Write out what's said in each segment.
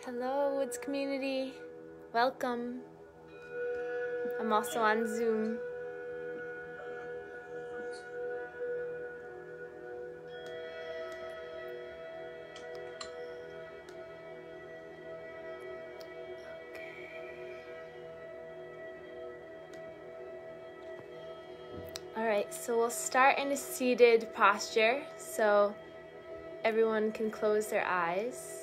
Hello, Woods community. Welcome. I'm also on Zoom. All right, so we'll start in a seated posture so everyone can close their eyes.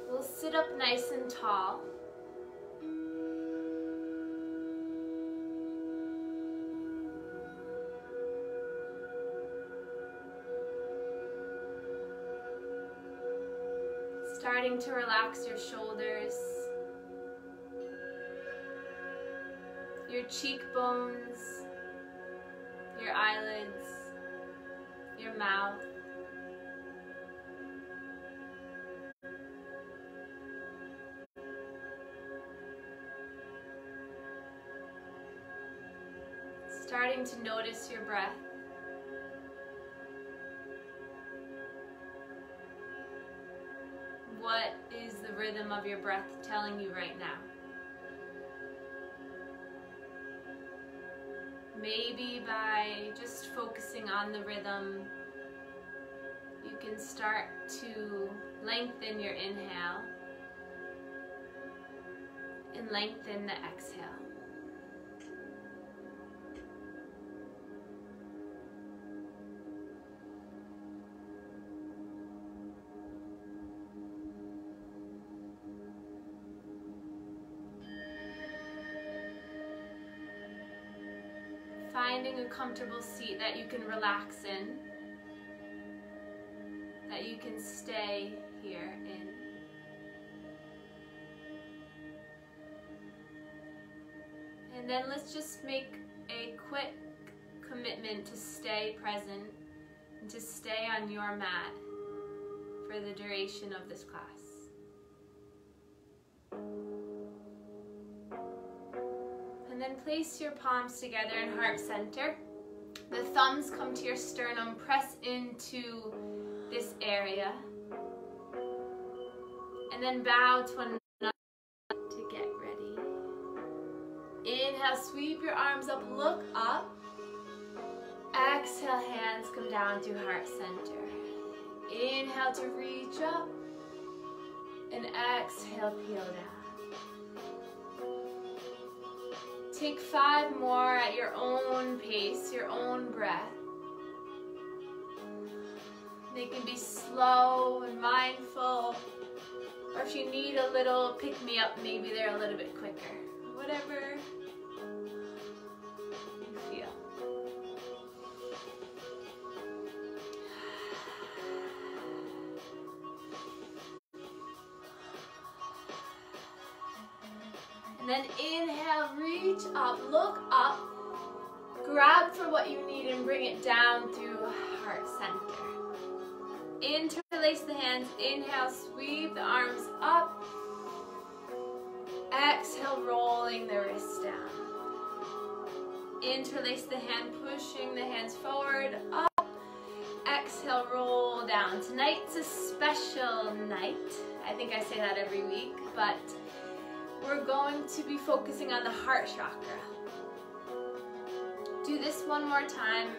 We'll sit up nice and tall. Starting to relax your shoulders, your cheekbones, your eyelids, your mouth. Starting to notice your breath. What is the rhythm of your breath telling you right now? Maybe by just focusing on the rhythm, you can start to lengthen your inhale and lengthen the exhale. Finding a comfortable seat that you can relax in, that you can stay here in. And then let's just make a quick commitment to stay present and to stay on your mat for the duration of this class. And then place your palms together in heart center. The thumbs come to your sternum, press into this area. And then bow to one another to get ready. Inhale, sweep your arms up, look up. Exhale, hands come down through heart center. Inhale to reach up. And exhale, peel down. Take 5 more at your own pace, your own breath. They can be slow and mindful, or if you need a little pick-me-up, maybe they're a little bit quicker. Whatever you feel. And then inhale, reach up, look up, grab for what you need and bring it down through heart center. Interlace the hands, inhale, sweep the arms up. Exhale, rolling the wrists down. Interlace the hand, pushing the hands forward, up. Exhale, roll down. Tonight's a special night. I think I say that every week, but we're going to be focusing on the heart chakra. Do this one more time.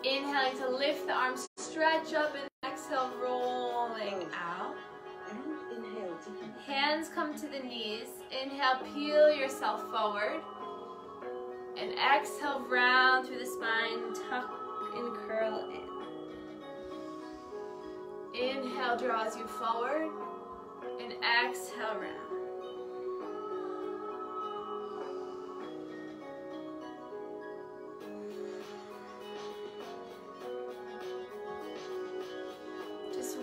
Inhaling to lift the arms, stretch up, and exhale, rolling out. Hands come to the knees. Inhale, peel yourself forward. And exhale, round through the spine, tuck and curl in. Inhale draws you forward. And exhale, round.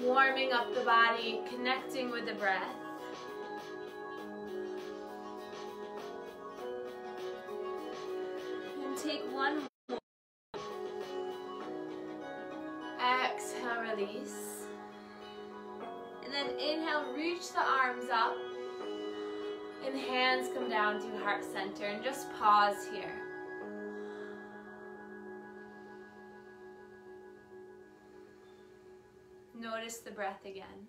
Warming up the body, connecting with the breath. And take one more. Exhale, release. And then inhale, reach the arms up. And hands come down to heart center. And just pause here. Notice the breath again.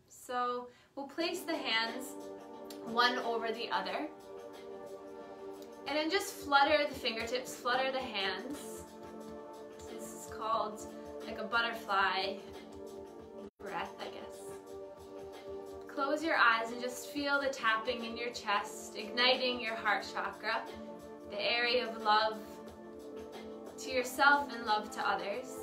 So we'll place the hands one over the other. And then just flutter the fingertips, flutter the hands. This is called like a butterfly breath, I guess. Close your eyes and just feel the tapping in your chest, igniting your heart chakra, the area of love to yourself and love to others.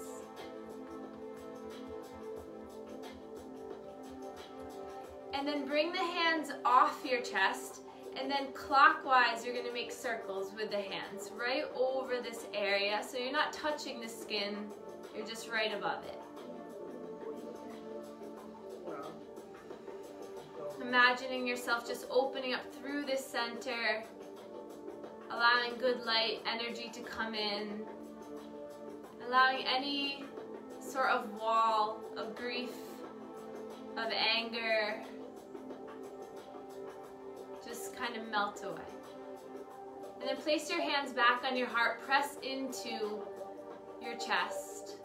And then bring the hands off your chest, and then clockwise you're going to make circles with the hands right over this area, so you're not touching the skin, you're just right above it. Imagining yourself just opening up through this center, allowing good light energy to come in, allowing any sort of wall of grief, of anger, just kind of melt away. And then place your hands back on your heart, press into your chest.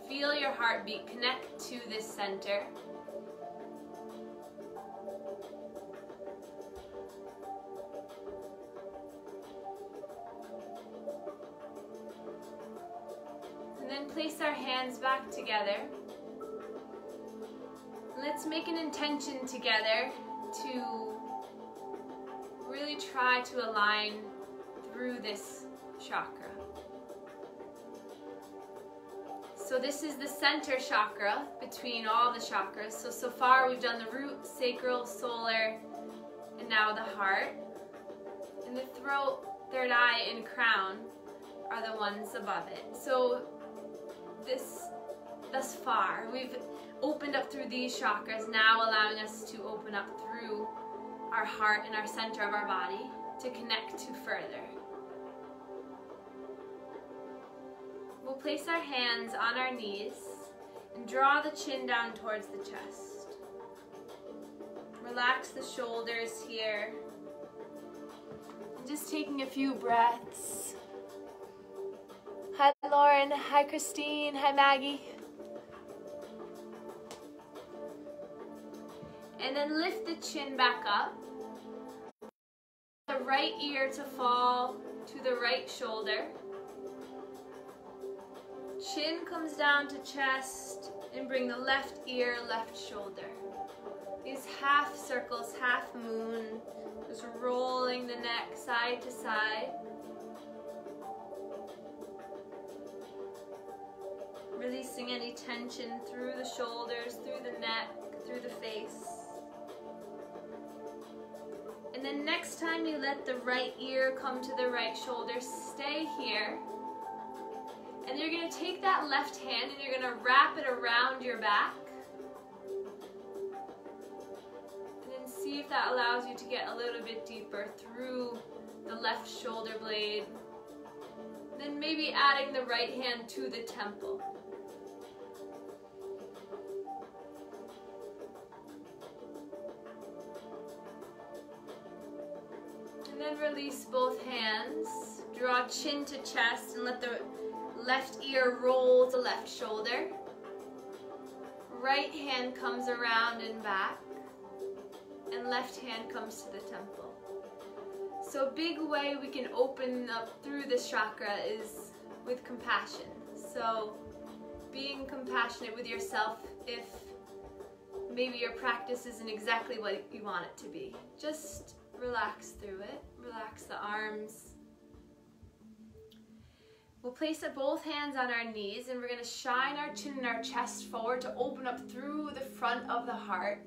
Feel your heartbeat, connect to this center. And then place our hands back together. Let's make an intention together to really try to align through this chakra. So this is the center chakra between all the chakras. So far we've done the root, sacral, solar, and now the heart. And the throat, third eye, and crown are the ones above it. So thus far, we've opened up through these chakras, now allowing us to open up through our heart and our center of our body to connect to further. We'll place our hands on our knees and draw the chin down towards the chest. Relax the shoulders here. And just taking a few breaths. Hi Lauren, hi Christine, hi Maggie. And then lift the chin back up. The right ear to fall to the right shoulder. Chin comes down to chest, and bring the left ear, left shoulder. These half circles, half moon, just rolling the neck side to side. Releasing any tension through the shoulders, through the neck, through the face. And then next time you let the right ear come to the right shoulder, stay here. And you're going to take that left hand and you're going to wrap it around your back. And then see if that allows you to get a little bit deeper through the left shoulder blade. Then maybe adding the right hand to the temple. And then release both hands. Draw chin to chest and let the left ear roll to left shoulder. Right hand comes around and back. And left hand comes to the temple. So a big way we can open up through this chakra is with compassion. So being compassionate with yourself if maybe your practice isn't exactly what you want it to be. Just relax through it. Relax the arms. We'll place both hands on our knees and we're going to shine our chin and our chest forward to open up through the front of the heart.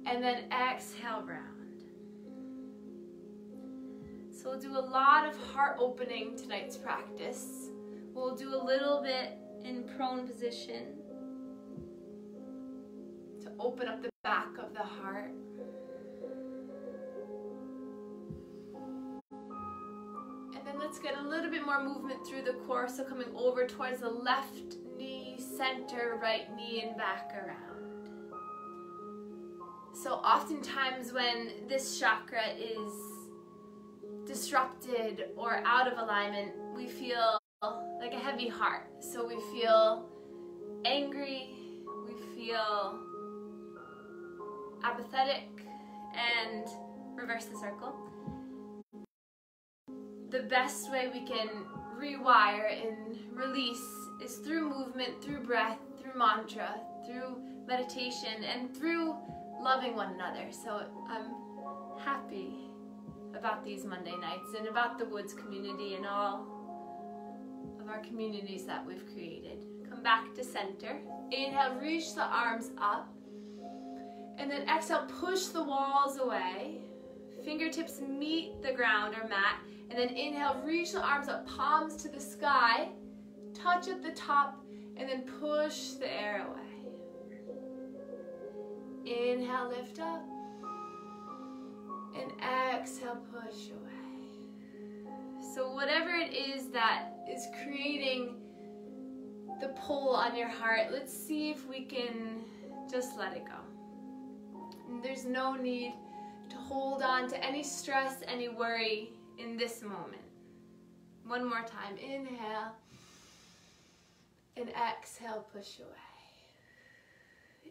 And then exhale round. So we'll do a lot of heart opening tonight's practice. We'll do a little bit in prone position to open up the back of the heart. And then let's get a little bit more movement through the core, so coming over towards the left knee, center, right knee, and back around. So oftentimes when this chakra is disrupted or out of alignment, we feel like a heavy heart. So we feel angry, we feel apathetic, and reverse the circle. The best way we can rewire and release is through movement, through breath, through mantra, through meditation, and through loving one another. So I'm happy about these Monday nights and about the Woods community and all of our communities that we've created. Come back to center. Inhale, reach the arms up. And then exhale, push the walls away. Fingertips meet the ground or mat. And then inhale, reach the arms up, palms to the sky. Touch at the top, and then push the air away. Inhale, lift up. And exhale, push away. So whatever it is that is creating the pull on your heart, let's see if we can just let it go. And there's no need to hold on to any stress, any worry in this moment. One more time. Inhale. And exhale, push away.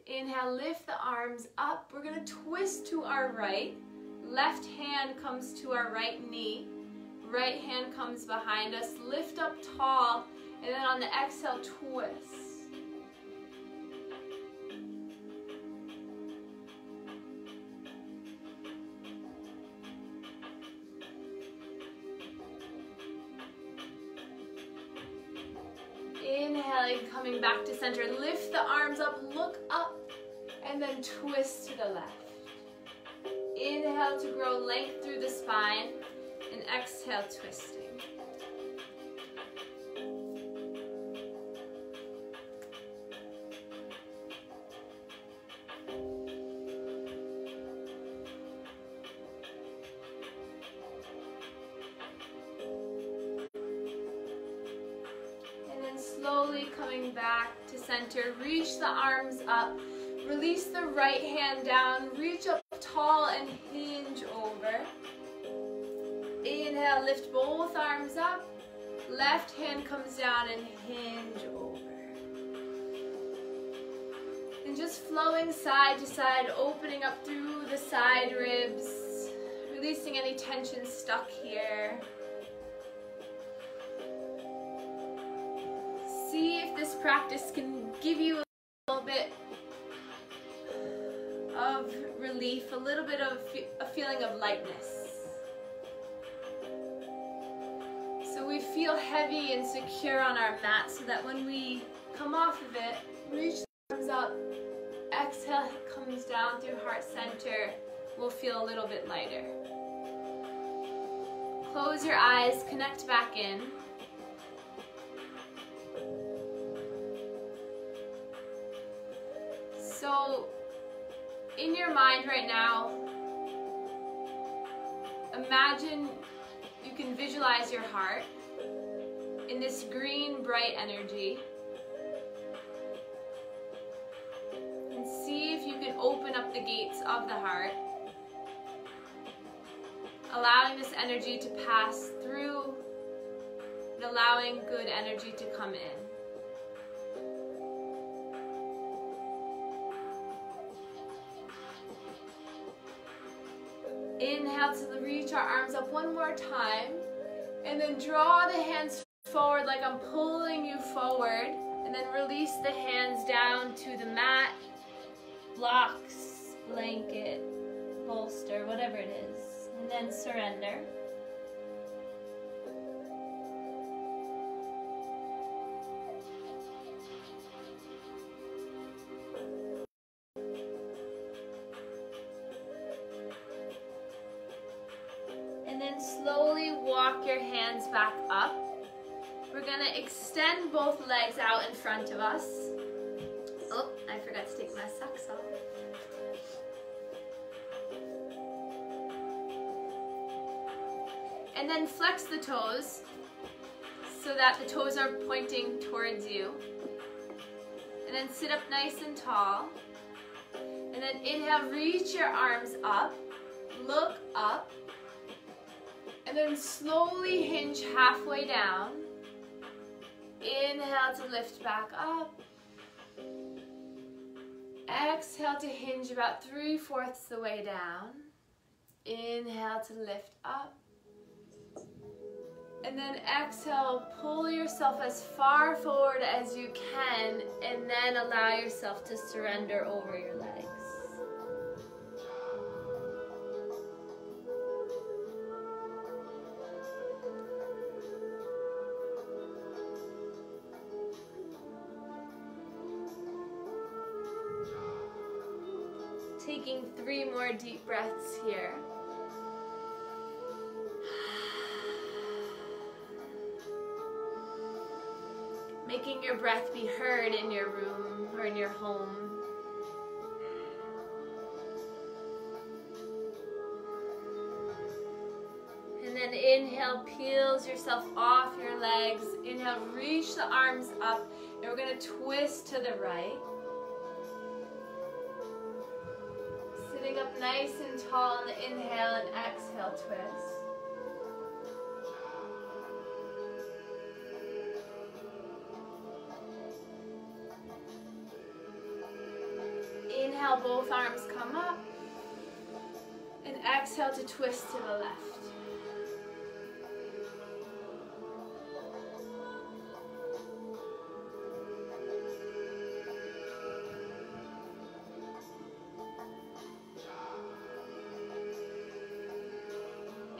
Inhale, lift the arms up. We're going to twist to our right. Left hand comes to our right knee. Right hand comes behind us. Lift up tall. And then on the exhale, twist. Inhaling, coming back to center. Lift the arms up, look up, and then twist to the left. Inhale to grow length through the spine, and exhale, twisting. Slowly coming back to center, reach the arms up, release the right hand down, reach up tall and hinge over. Inhale, lift both arms up, left hand comes down and hinge over. And just flowing side to side, opening up through the side ribs, releasing any tension stuck here. See if this practice can give you a little bit of relief, a little bit of a feeling of lightness. So we feel heavy and secure on our mat so that when we come off of it, reach the arms up, exhale, comes down through heart center, we'll feel a little bit lighter. Close your eyes, connect back in. So, in your mind right now, imagine you can visualize your heart in this green, bright energy. And see if you can open up the gates of the heart, allowing this energy to pass through and allowing good energy to come in. Inhale to reach our arms up one more time, and then draw the hands forward like I'm pulling you forward, and then release the hands down to the mat, blocks, blanket, bolster, whatever it is, and then surrender. And then slowly walk your hands back up. We're going to extend both legs out in front of us. Oh, I forgot to take my socks off. And then flex the toes so that the toes are pointing towards you. And then sit up nice and tall. And then inhale, reach your arms up, look up. And then slowly hinge halfway down. Inhale to lift back up. exhale to hinge about 3/4 the way down. Inhale to lift up. And then exhale, pull yourself as far forward as you can, and then allow yourself to surrender over your legs. Taking 3 more deep breaths here. Making your breath be heard in your room or in your home. And then inhale, peels yourself off your legs. Inhale, reach the arms up, and we're going to twist to the right. Sitting up nice and tall on the inhale, and exhale, twist. Inhale, both arms come up, and exhale to twist to the left.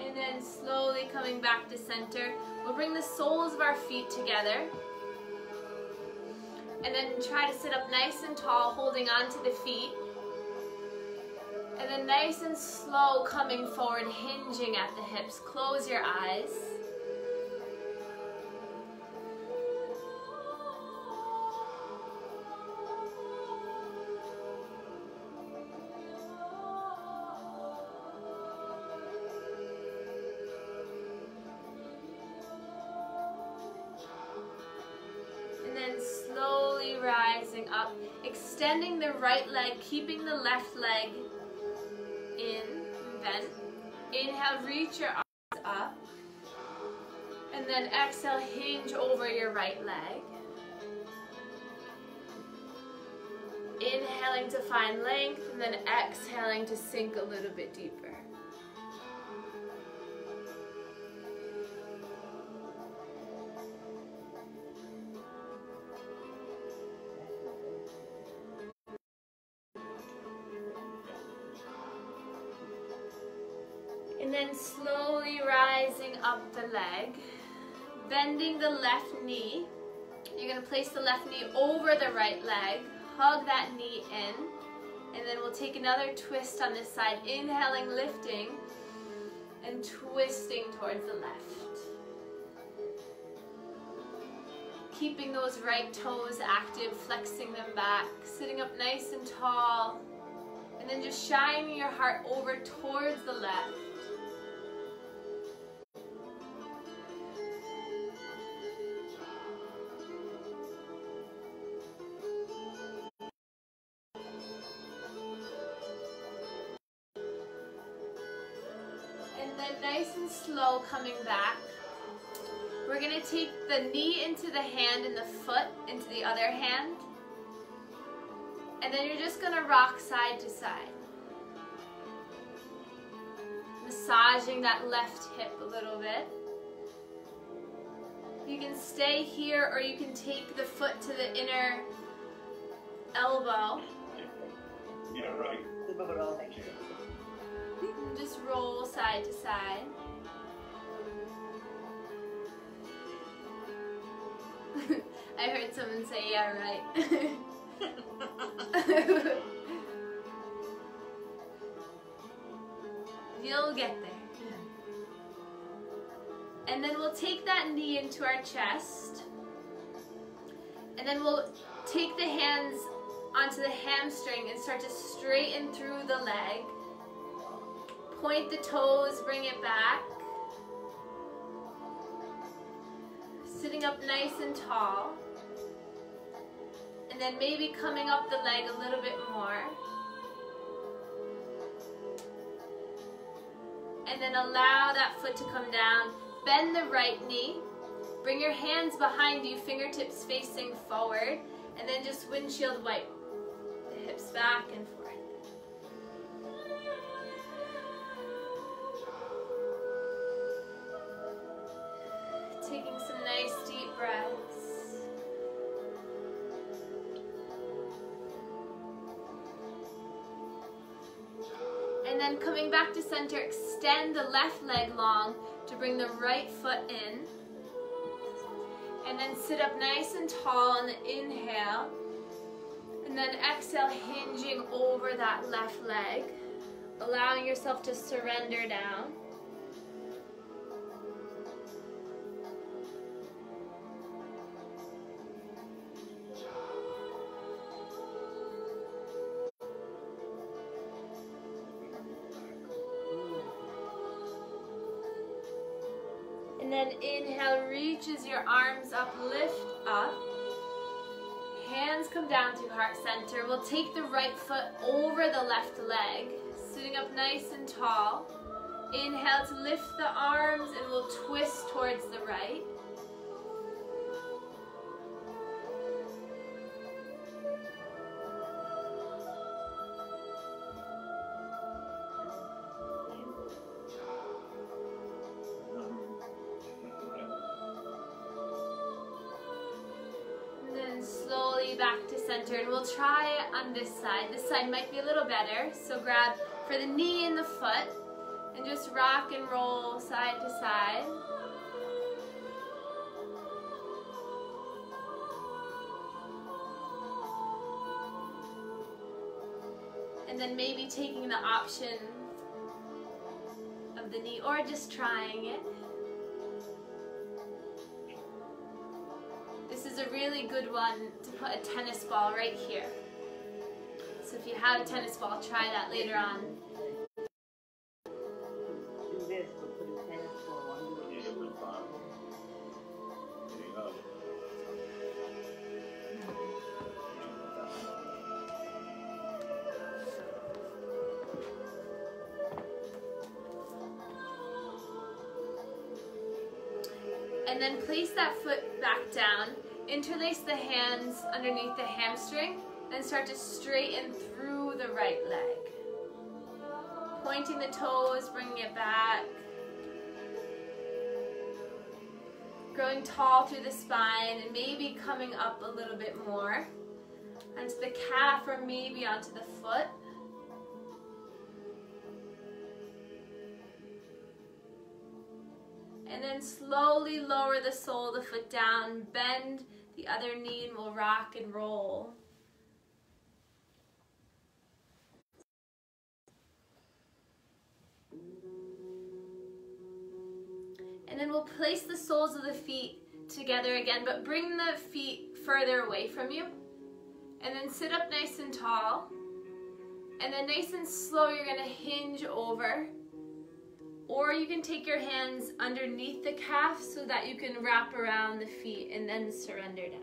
And then slowly coming back to center, we'll bring the soles of our feet together. And then try to sit up nice and tall, holding on to the feet. And then nice and slow coming forward, hinging at the hips. Close your eyes. Slowly rising up, extending the right leg, keeping the left leg in and bent. Inhale, reach your arms up, and then exhale, hinge over your right leg. Inhaling to find length, and then exhaling to sink a little bit deeper. And then slowly rising up the leg, bending the left knee. You're going to place the left knee over the right leg, hug that knee in, and then we'll take another twist on this side, inhaling, lifting, and twisting towards the left. Keeping those right toes active, flexing them back, sitting up nice and tall, and then just shining your heart over towards the left. Nice and slow coming back. We're going to take the knee into the hand and the foot into the other hand. And then you're just going to rock side to side. Massaging that left hip a little bit. You can stay here, or you can take the foot to the inner elbow. Yeah, right. Just roll side to side. I heard someone say, yeah, right. You'll get there. And then we'll take that knee into our chest. And then we'll take the hands onto the hamstring and start to straighten through the leg. Point the toes, bring it back. Sitting up nice and tall. And then maybe coming up the leg a little bit more. And then allow that foot to come down. Bend the right knee. Bring your hands behind you, fingertips facing forward. And then just windshield wipe the hips back and forth. Taking some nice deep breaths. And then coming back to center, extend the left leg long to bring the right foot in. And then sit up nice and tall on the inhale. And then exhale, hinging over that left leg, allowing yourself to surrender down. And then inhale, reaches your arms up, lift up. Hands come down to heart center. We'll take the right foot over the left leg, sitting up nice and tall. Inhale to lift the arms and we'll twist towards the right. Slowly back to center, and we'll try it on this side. This side might be a little better, so grab for the knee and the foot and just rock and roll side to side. And then maybe taking the option of the knee or just trying it. This is a really good one to put a tennis ball right here. So if you have a tennis ball, try that later on. Do this, but put a tennis ball on. Yeah, it was fine. There you go. And then place that foot back down. Interlace the hands underneath the hamstring and start to straighten through the right leg. Pointing the toes, bringing it back. Growing tall through the spine and maybe coming up a little bit more onto the calf or maybe onto the foot. And then slowly lower the sole of the foot down, bend the other knee, and we'll rock and roll. And then we'll place the soles of the feet together again, but bring the feet further away from you. And then sit up nice and tall. And then nice and slow, you're gonna hinge over. Or you can take your hands underneath the calf so that you can wrap around the feet and then surrender down.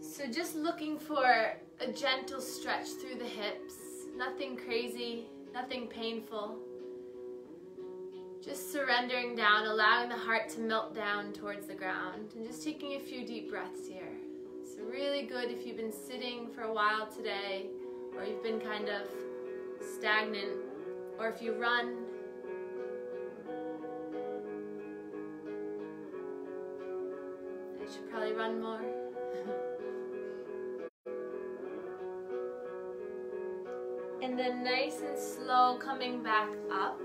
So just looking for a gentle stretch through the hips. Nothing crazy, nothing painful. Just surrendering down, allowing the heart to melt down towards the ground. And just taking a few deep breaths here. So really good if you've been sitting for a while today, or you've been kind of stagnant. Or if you run, I should probably run more. And then nice and slow coming back up.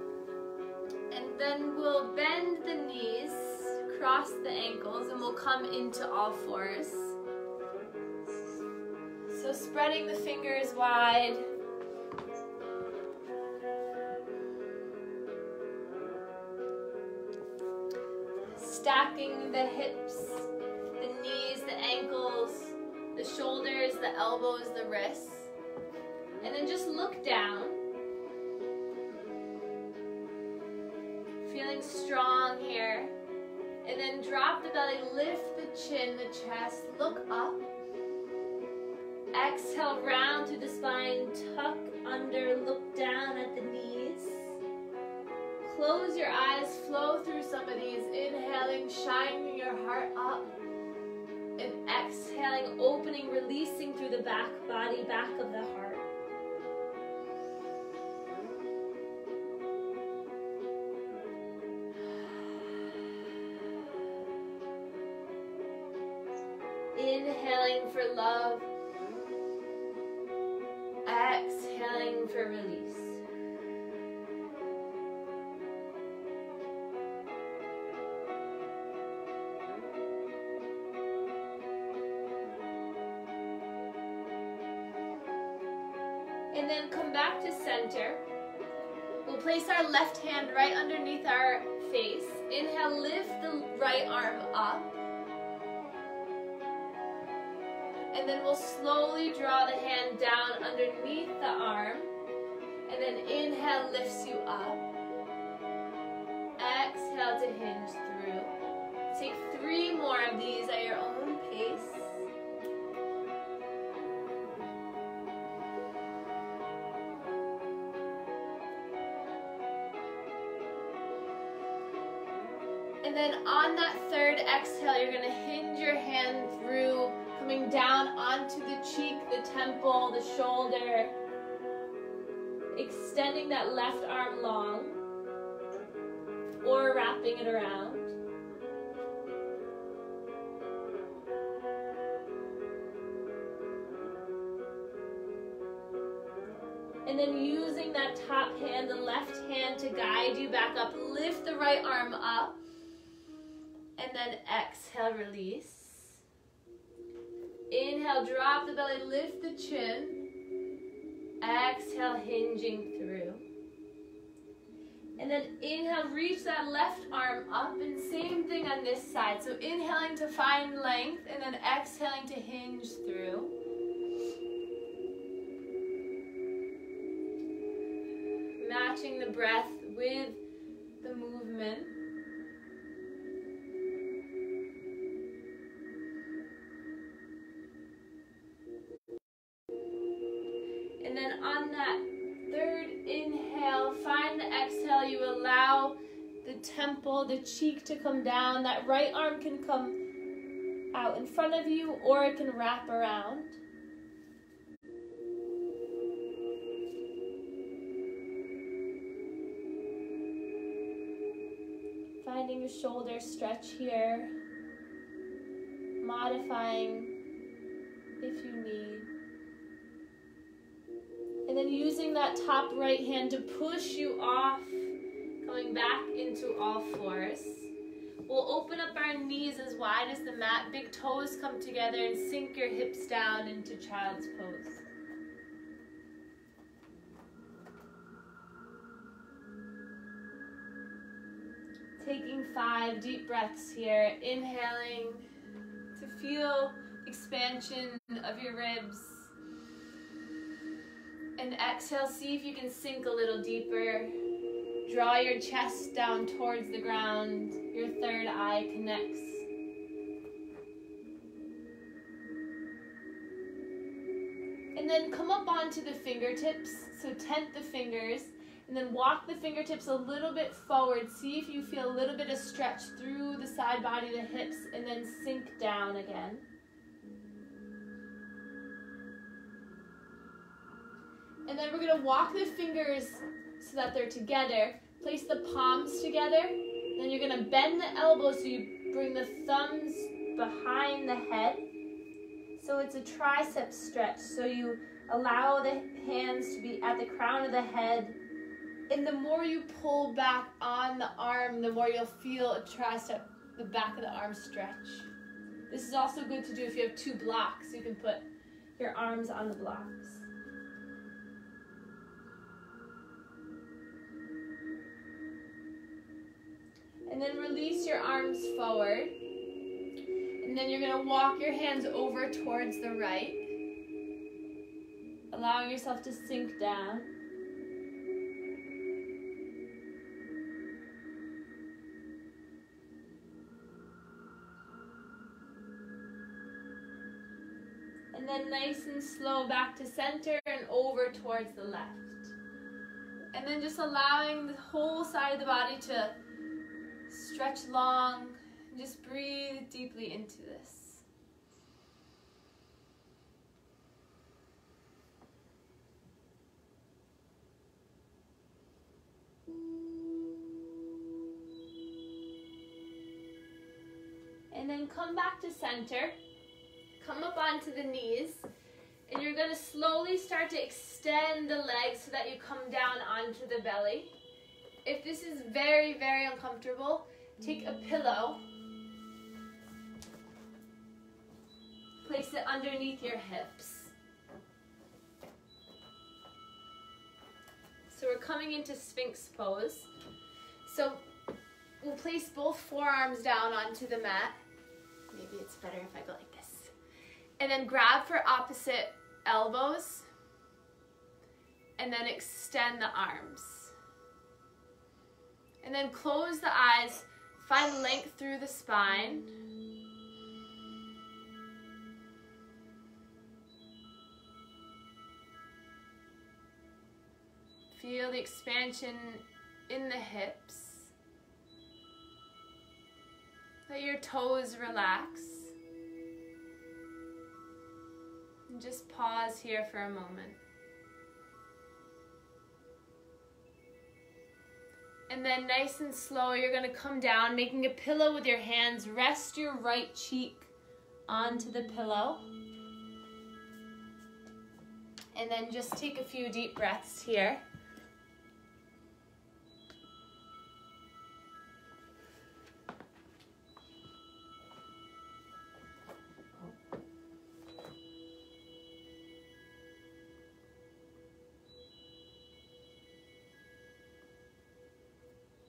And then we'll bend the knees, cross the ankles, and we'll come into all fours. So spreading the fingers wide. Stacking the hips, the knees, the ankles, the shoulders, the elbows, the wrists. And then just look down. Feeling strong here. And then drop the belly, lift the chin, the chest, look up. Exhale, round through the spine, tuck under, look down at the knees. Close your eyes, flow through some of these, inhaling, shining your heart up. And exhaling, opening, releasing through the back body, back of the heart. Inhaling for love. Exhaling for release. And then come back to center. We'll place our left hand right underneath our face. Inhale, lift the right arm up. And then we'll slowly draw the hand down underneath the arm. And then inhale lifts you up. Exhale to hinge through. Take 3 more of these at your own pace. And then on that third exhale, you're going to hinge your hand through, coming down onto the cheek, the temple, the shoulder, extending that left arm long, or wrapping it around. And then using that top hand, the left hand, to guide you back up, lift the right arm up. And then exhale, release. Inhale, drop the belly, lift the chin. Exhale, hinging through. And then inhale, reach that left arm up, and same thing on this side. So inhaling to find length, and then exhaling to hinge through. Matching the breath with the movement. And then on that third inhale, find the exhale, you allow the temple, the cheek to come down. That right arm can come out in front of you, or it can wrap around. Finding your shoulder stretch here, modifying if you need. And then using that top right hand to push you off, coming back into all fours. We'll open up our knees as wide as the mat, big toes come together, and sink your hips down into child's pose. Taking 5 deep breaths here, inhaling to feel expansion of your ribs. And exhale, see if you can sink a little deeper. Draw your chest down towards the ground. Your third eye connects. And then come up onto the fingertips. So tent the fingers. And then walk the fingertips a little bit forward. See if you feel a little bit of stretch through the side body, the hips, and then sink down again. And then we're going to walk the fingers so that they're together. Place the palms together. Then you're going to bend the elbows so you bring the thumbs behind the head. So it's a tricep stretch. So you allow the hands to be at the crown of the head. And the more you pull back on the arm, the more you'll feel a tricep, the back of the arm stretch. This is also good to do if you have 2 blocks. You can put your arms on the blocks. And then release your arms forward. And then you're going to walk your hands over towards the right, allowing yourself to sink down. And then nice and slow back to center and over towards the left. And then just allowing the whole side of the body to stretch long. Just breathe deeply into this. And then come back to center. Come up onto the knees. And you're going to slowly start to extend the legs so that you come down onto the belly. If this is very, very uncomfortable, take a pillow. Place it underneath your hips. So we're coming into Sphinx pose. So we'll place both forearms down onto the mat. Maybe it's better if I go like this. And then grab for opposite elbows. And then extend the arms. And then close the eyes. Find length through the spine. Feel the expansion in the hips. Let your toes relax. And just pause here for a moment. And then nice and slow, you're going to come down, making a pillow with your hands. Rest your right cheek onto the pillow. And then just take a few deep breaths here.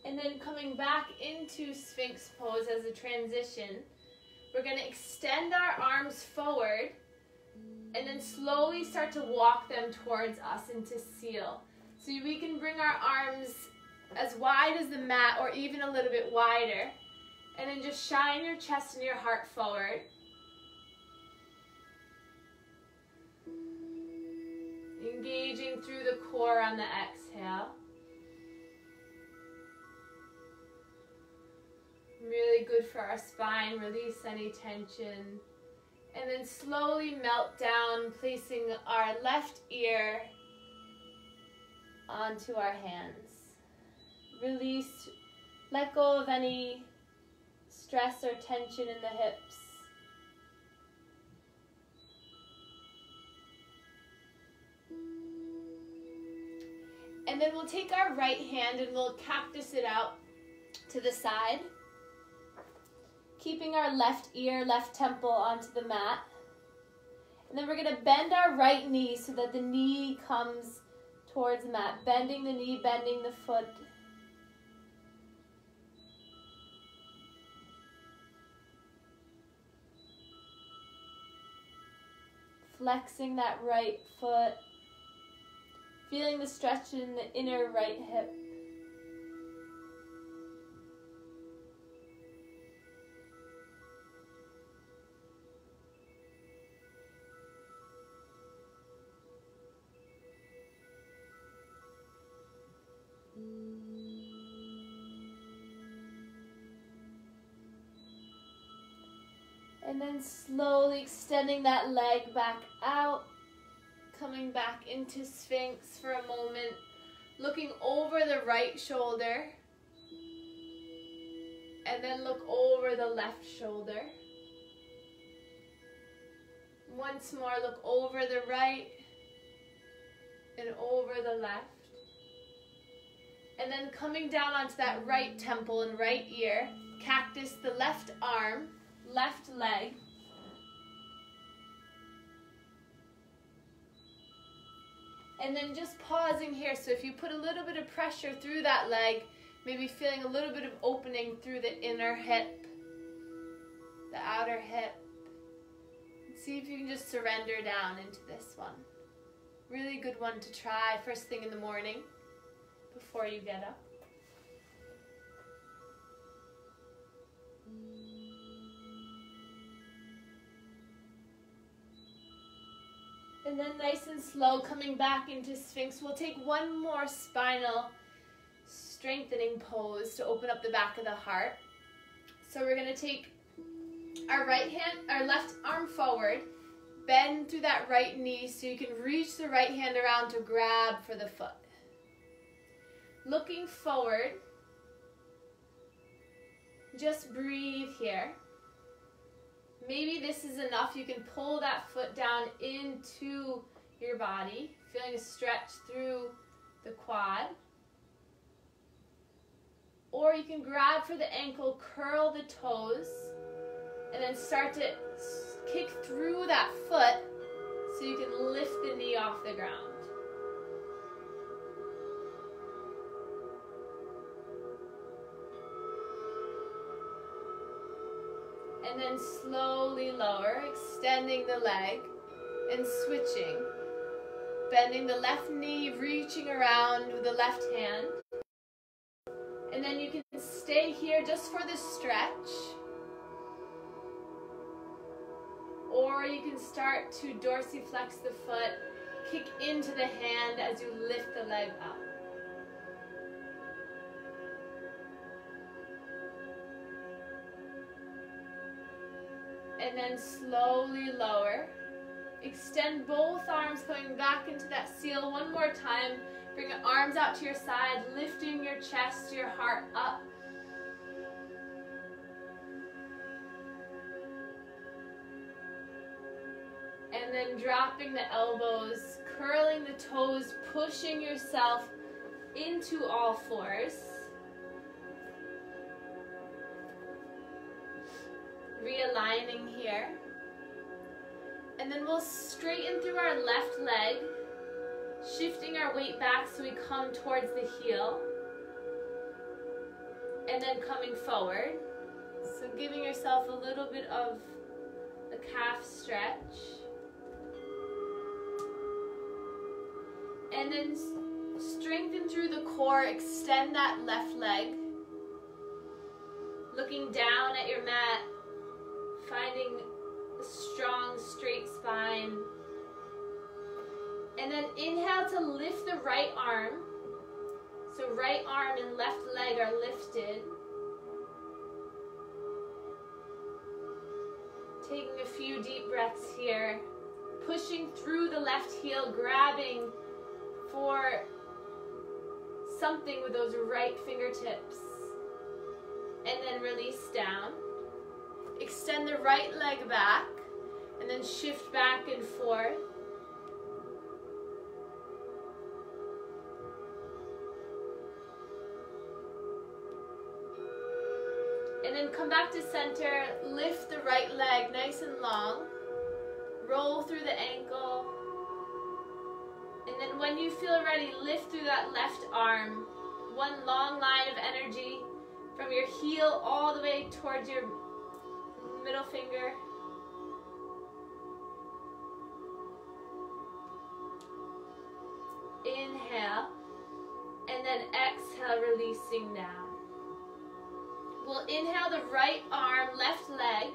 And then coming back into Sphinx pose as a transition, we're going to extend our arms forward and then slowly start to walk them towards us into seal. So we can bring our arms as wide as the mat or even a little bit wider. And then just shine your chest and your heart forward. Engaging through the core on the exhale. Really good for our spine, release any tension. And then slowly melt down, placing our left ear onto our hands. Release, let go of any stress or tension in the hips. And then we'll take our right hand and we'll cactus it out to the side. Keeping our left ear, left temple onto the mat. And then we're going to bend our right knee so that the knee comes towards the mat. Bending the knee, bending the foot. Flexing that right foot. Feeling the stretch in the inner right hip. And then slowly extending that leg back out, coming back into Sphinx for a moment, looking over the right shoulder, and then look over the left shoulder. Once more, look over the right and over the left. And then coming down onto that right temple and right ear, cactus the left arm, left leg. And then just pausing here. So if you put a little bit of pressure through that leg, maybe feeling a little bit of opening through the inner hip, the outer hip. See if you can just surrender down into this one. Really good one to try first thing in the morning before you get up. And then nice and slow, coming back into Sphinx. We'll take one more spinal strengthening pose to open up the back of the heart. So we're going to take our left arm forward, bend through that right knee so you can reach the right hand around to grab for the foot. Looking forward, just breathe here. maybe this is enough. You can pull that foot down into your body, feeling a stretch through the quad. Or you can grab for the ankle, curl the toes, and then start to kick through that foot so you can lift the knee off the ground. And then slowly lower, extending the leg and switching. Bending the left knee, reaching around with the left hand. And then you can stay here just for the stretch. Or you can start to dorsiflex the foot, kick into the hand as you lift the leg up. And then slowly lower. Extend both arms, coming back into that seal one more time. Bring your arms out to your side, lifting your chest, your heart up. And then dropping the elbows, curling the toes, pushing yourself into all fours. Realigning here. And then we'll straighten through our left leg, shifting our weight back so we come towards the heel. And then coming forward. So giving yourself a little bit of a calf stretch. And then strengthen through the core, extend that left leg. Looking down at your mat, finding a strong, straight spine. And then inhale to lift the right arm. So right arm and left leg are lifted. Taking a few deep breaths here. Pushing through the left heel, grabbing for something with those right fingertips. And then release down. Extend the right leg back. And then shift back and forth. And then come back to center. Lift the right leg nice and long. Roll through the ankle. And then when you feel ready, lift through that left arm. One long line of energy from your heel all the way towards your middle finger. Inhale. And then exhale, releasing down. We'll inhale the right arm, left leg.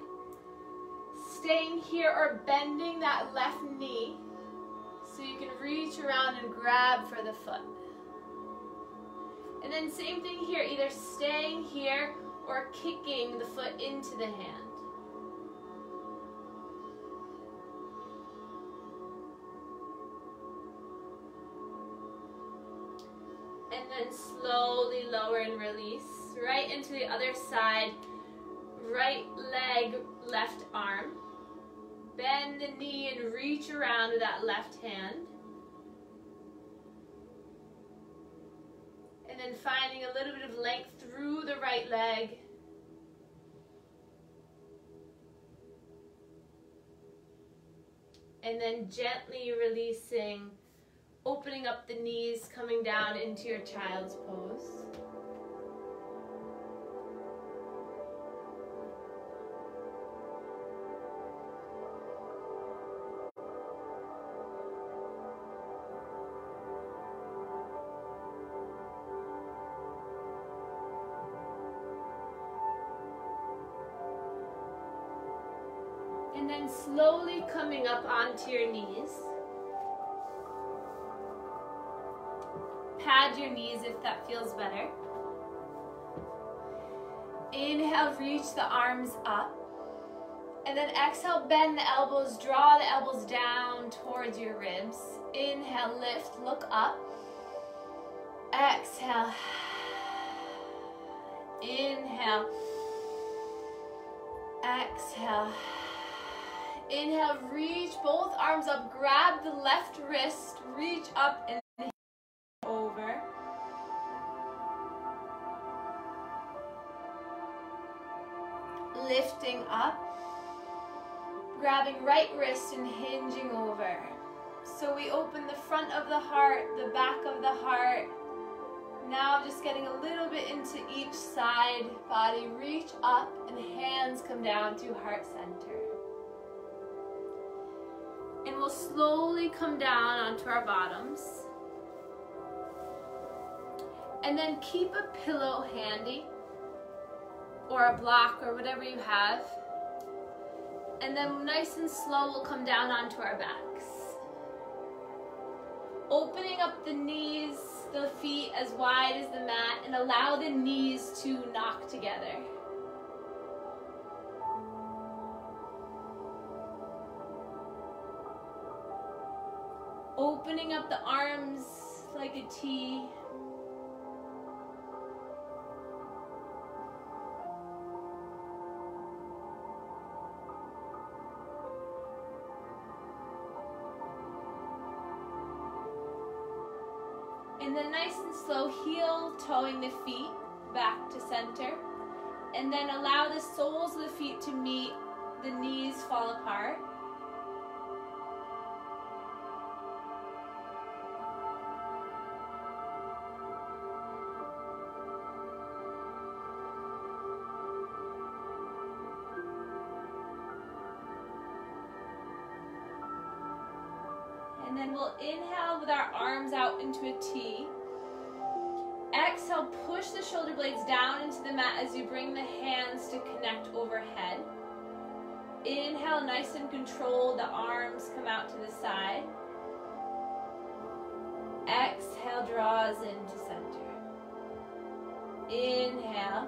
Staying here or bending that left knee. So you can reach around and grab for the foot. And then same thing here, either staying here or kicking the foot into the hand. And then slowly lower and release. Right into the other side. Right leg, left arm. Bend the knee and reach around with that left hand. And then finding a little bit of length through the right leg. And then gently releasing, opening up the knees, coming down into your child's pose. And then slowly coming up onto your knees. Pad your knees if that feels better. Inhale, reach the arms up. And then exhale, bend the elbows, draw the elbows down towards your ribs. Inhale, lift, look up. Exhale. Inhale. Exhale. Inhale, reach both arms up, grab the left wrist, reach up and over. Lifting up, grabbing right wrist and hinging over. So we open the front of the heart, the back of the heart. Now just getting a little bit into each side body. Reach up and hands come down through heart center. And we'll slowly come down onto our bottoms. And then keep a pillow handy, or a block, or whatever you have. And then nice and slow, we'll come down onto our backs. Opening up the knees, the feet as wide as the mat, and allow the knees to knock together. Opening up the arms like a T. And then nice and slow, heel toeing the feet back to center. And then allow the soles of the feet to meet, the knees fall apart. And then we'll inhale with our arms out into a T. Exhale, push the shoulder blades down into the mat as you bring the hands to connect overhead. Inhale, nice and controlled, the arms come out to the side. Exhale, draws into center. Inhale.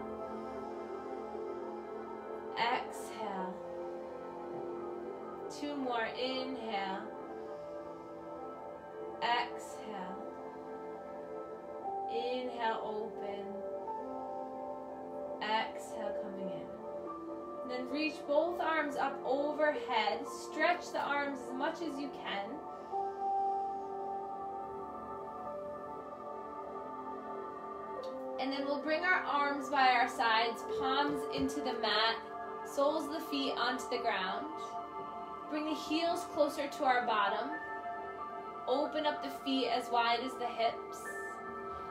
Exhale. Two more, inhale. Exhale. Inhale, open. Exhale, coming in. And then reach both arms up overhead. Stretch the arms as much as you can. And then we'll bring our arms by our sides, palms into the mat, soles of the feet onto the ground. Bring the heels closer to our bottom. Open up the feet as wide as the hips.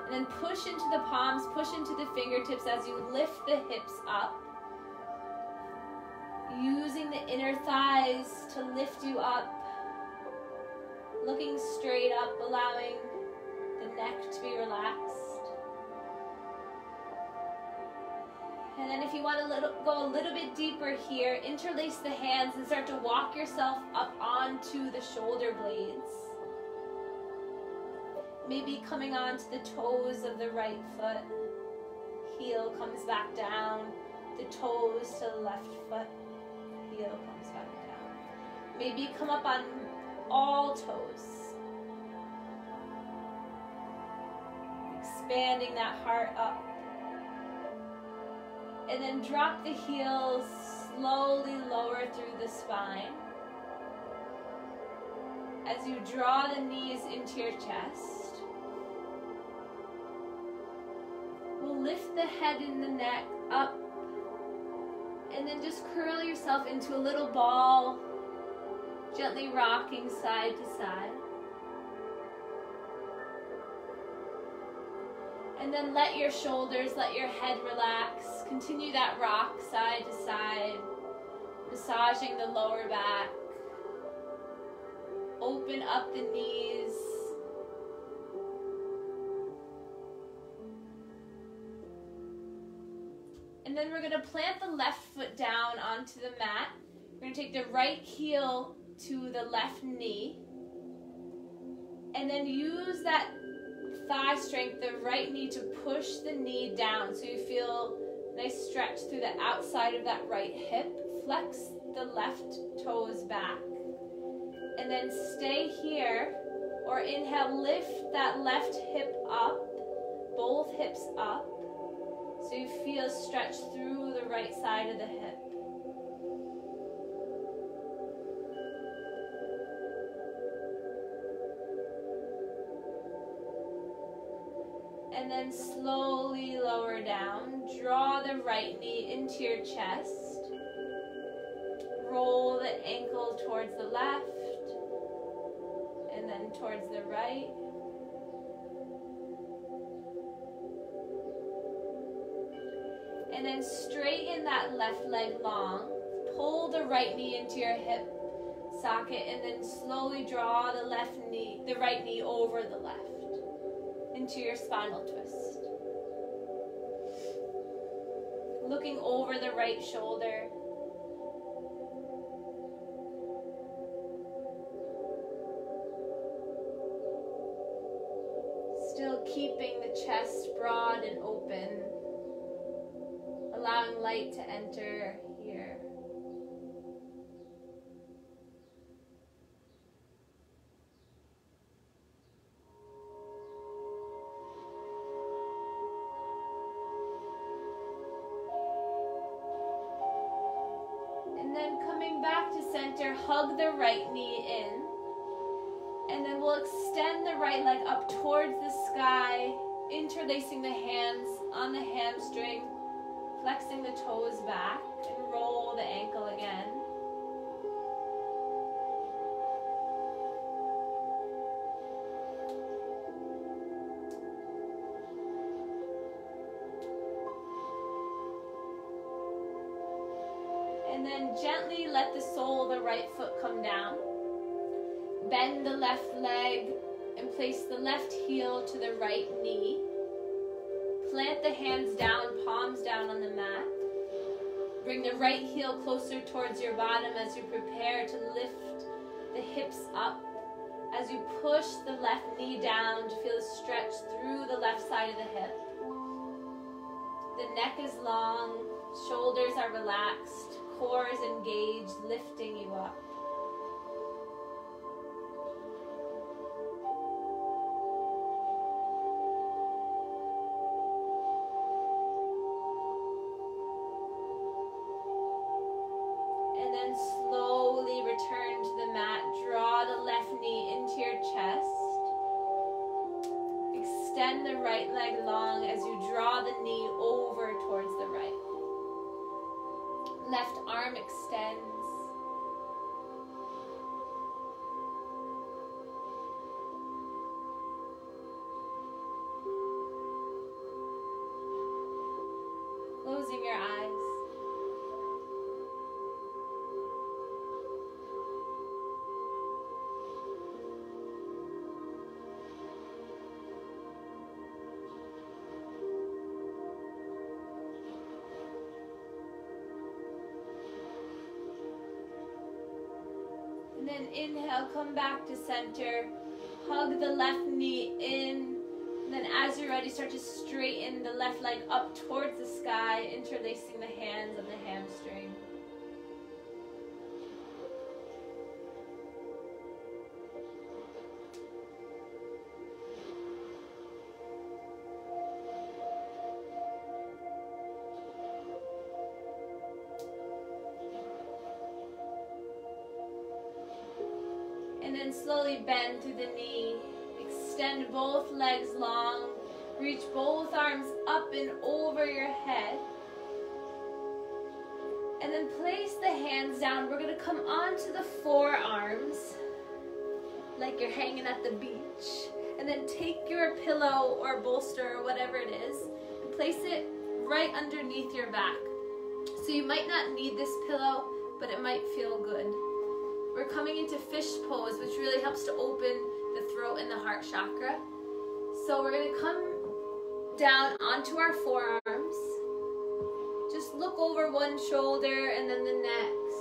And then push into the palms, push into the fingertips as you lift the hips up. Using the inner thighs to lift you up. Looking straight up, allowing the neck to be relaxed. And then if you want to go a little bit deeper here, interlace the hands and start to walk yourself up onto the shoulder blades. Maybe coming onto the toes of the right foot. Heel comes back down. The toes to the left foot. Heel comes back down. Maybe come up on all toes. Expanding that heart up. And then drop the heels slowly lower through the spine. As you draw the knees into your chest. We'll lift the head and the neck up. And then just curl yourself into a little ball. Gently rocking side to side. And then let your shoulders, let your head relax. Continue that rock side to side. Massaging the lower back. Open up the knees. And then we're going to plant the left foot down onto the mat. We're going to take the right heel to the left knee. And then use that thigh strength, the right knee, to push the knee down. So you feel a nice stretch through the outside of that right hip. Flex the left toes back. And then stay here. Or inhale, lift that left hip up. Both hips up. So you feel stretch through the right side of the hip. And then slowly lower down. Draw the right knee into your chest. Roll the ankle towards the left and then towards the right. And then straighten that left leg long. Pull the right knee into your hip socket and then slowly draw the right knee over the left into your spinal twist. Looking over the right shoulder. Still keeping the chest broad and open, allowing light to enter here. And then coming back to center, hug the right knee in. And then we'll extend the right leg up towards the sky, interlacing the hands on the hamstring, flexing the toes back, and roll the ankle again. And then gently let the sole of the right foot come down. Bend the left leg and place the left heel to the right knee. Plant the hands down, palms down on the mat. Bring the right heel closer towards your bottom as you prepare to lift the hips up. As you push the left knee down to feel a stretch through the left side of the hip. The neck is long, shoulders are relaxed, core is engaged, lifting you up. Slowly return to the mat. Draw the left knee into your chest. Extend the right leg long as you draw the knee over towards the right. Left arm extends. Closing your eyes. And then inhale, come back to center. Hug the left knee in. And then as you're ready, start to straighten the left leg up towards the sky, interlacing the hands on the hamstring. And then slowly bend through the knee. Extend both legs long. Reach both arms up and over your head. And then place the hands down. We're going to come onto the forearms like you're hanging at the beach. And then take your pillow or bolster or whatever it is and place it right underneath your back. So you might not need this pillow, but it might feel good. We're coming into fish pose, which really helps to open the throat and the heart chakra. So we're going to come down onto our forearms. Just look over one shoulder and then the next.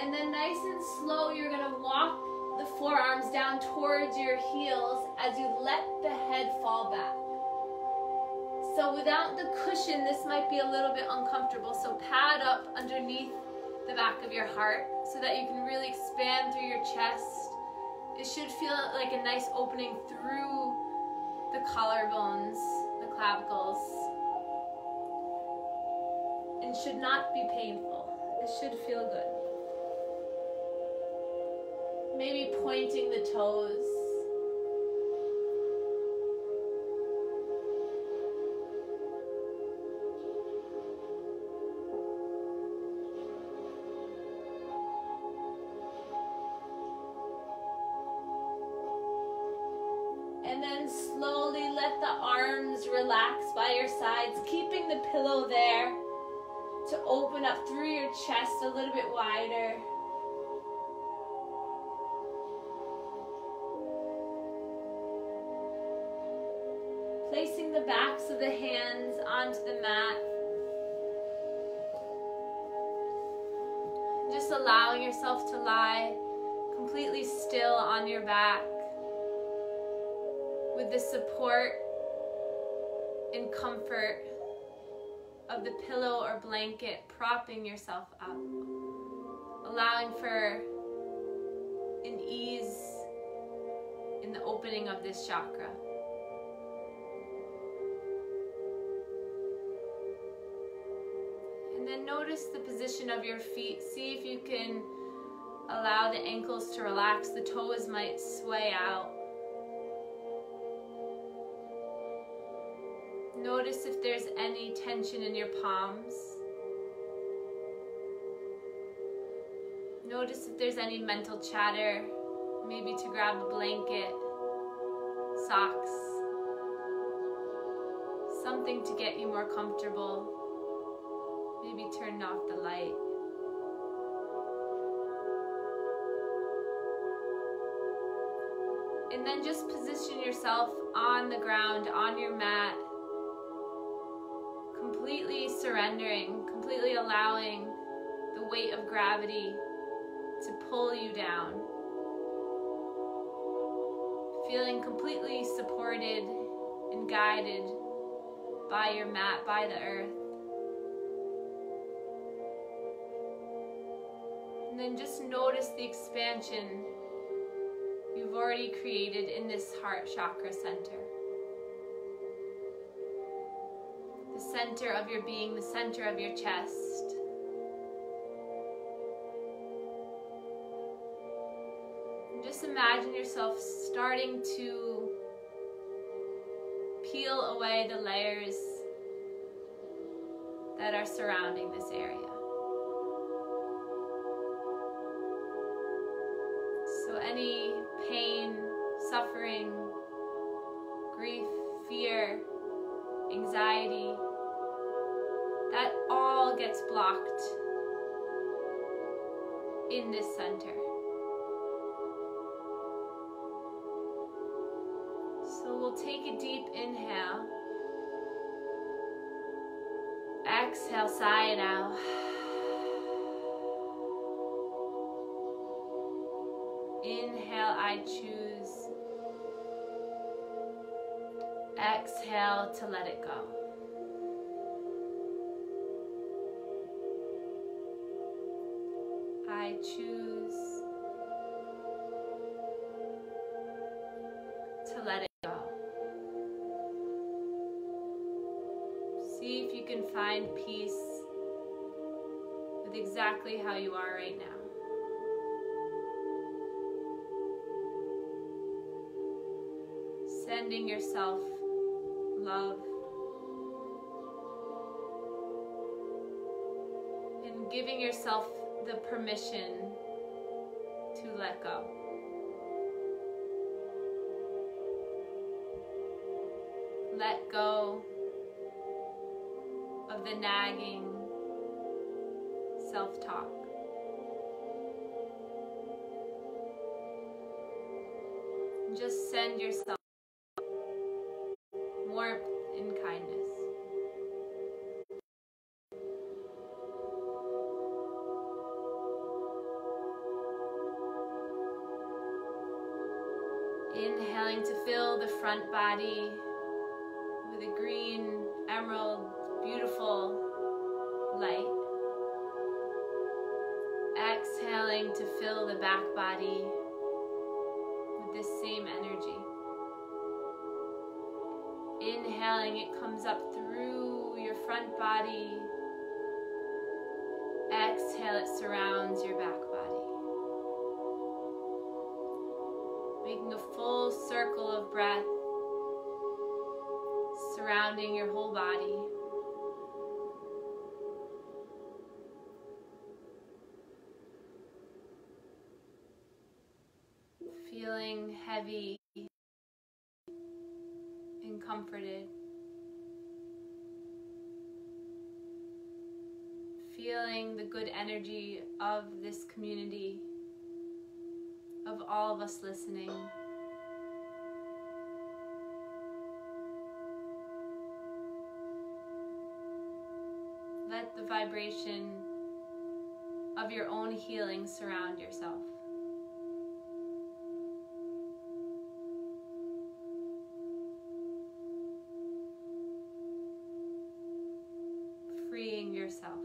And then nice and slow, you're going to walk the forearms down towards your heels as you let the head fall back. So without the cushion, this might be a little bit uncomfortable. So pad up underneath the back of your heart so that you can really expand through your chest. It should feel like a nice opening through the collarbones, the clavicles, and should not be painful. It should feel good. Maybe pointing the toes. then slowly let the arms relax by your sides, keeping the pillow there to open up through your chest a little bit wider. Placing the backs of the hands onto the mat. Just allowing yourself to lie completely still on your back with the support and comfort of the pillow or blanket propping yourself up, allowing for an ease in the opening of this chakra. And then notice the position of your feet. See if you can allow the ankles to relax. The toes might sway out. Notice if there's any tension in your palms. Notice if there's any mental chatter, maybe to grab a blanket, socks, something to get you more comfortable. Maybe turn off the light. And then just position yourself on the ground, on your mat, completely surrendering, completely allowing the weight of gravity to pull you down. Feeling completely supported and guided by your mat, by the earth. And then just notice the expansion you've already created in this heart chakra center. The center of your being, the center of your chest. And just imagine yourself starting to peel away the layers that are surrounding this area. So any pain, suffering, grief, fear, anxiety, that all gets blocked in this center. So we'll take a deep inhale. Exhale, sigh it out. Inhale, I choose. Exhale to let it go. I choose to let it go. See if you can find peace with exactly how you are right now. Sending yourself love and giving yourself the permission to let go. Let go of the nagging self-talk. Just send yourself warmth and kindness. Inhaling to fill the front body with a green, emerald, beautiful light. Exhaling to fill the back body with this same energy. Inhaling, it comes up through your front body. Exhale, it surrounds your back body. Making a full circle of breath surrounding your whole body. Feeling heavy comforted. Feeling the good energy of this community, of all of us listening. Let the vibration of your own healing surround yourself. Freeing yourself.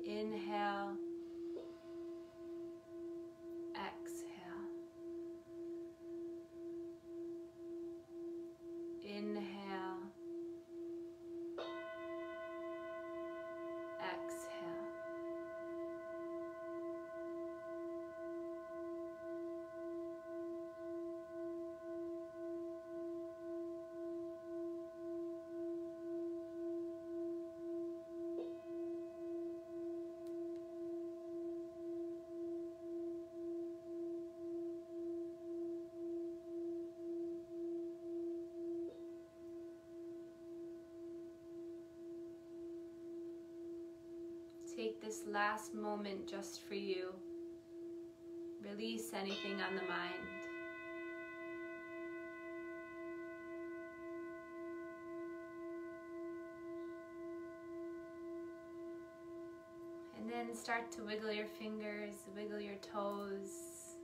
Inhale, exhale. Inhale, exhale. Take this last moment just for you. Release anything on the mind. And then start to wiggle your fingers, wiggle your toes,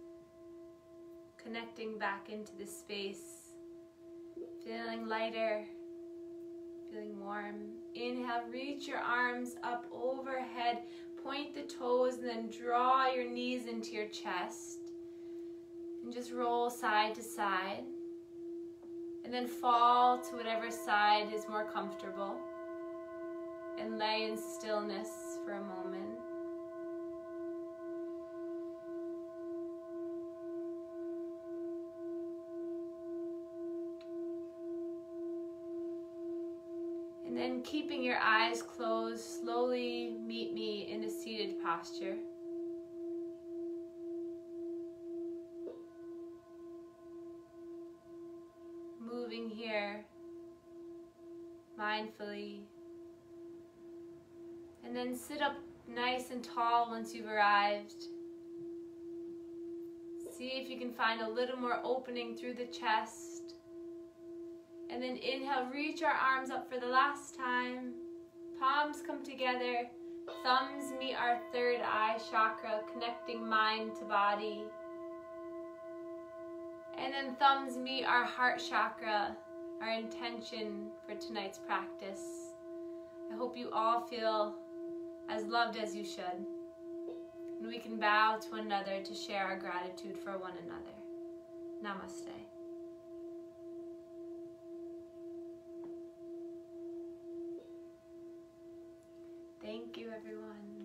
connecting back into the space, feeling lighter, feeling warm. Inhale, reach your arms up overhead, point the toes, and then draw your knees into your chest. And just roll side to side. And then fall to whatever side is more comfortable. And lay in stillness for a moment. And then keeping your eyes closed, slowly meet me in a seated posture. Moving here mindfully. And then sit up nice and tall once you've arrived. See if you can find a little more opening through the chest. And then inhale, reach our arms up for the last time. Palms come together. Thumbs meet our third eye chakra, connecting mind to body. And then thumbs meet our heart chakra, our intention for tonight's practice. I hope you all feel as loved as you should. And we can bow to one another to share our gratitude for one another. Namaste. Thank you, everyone.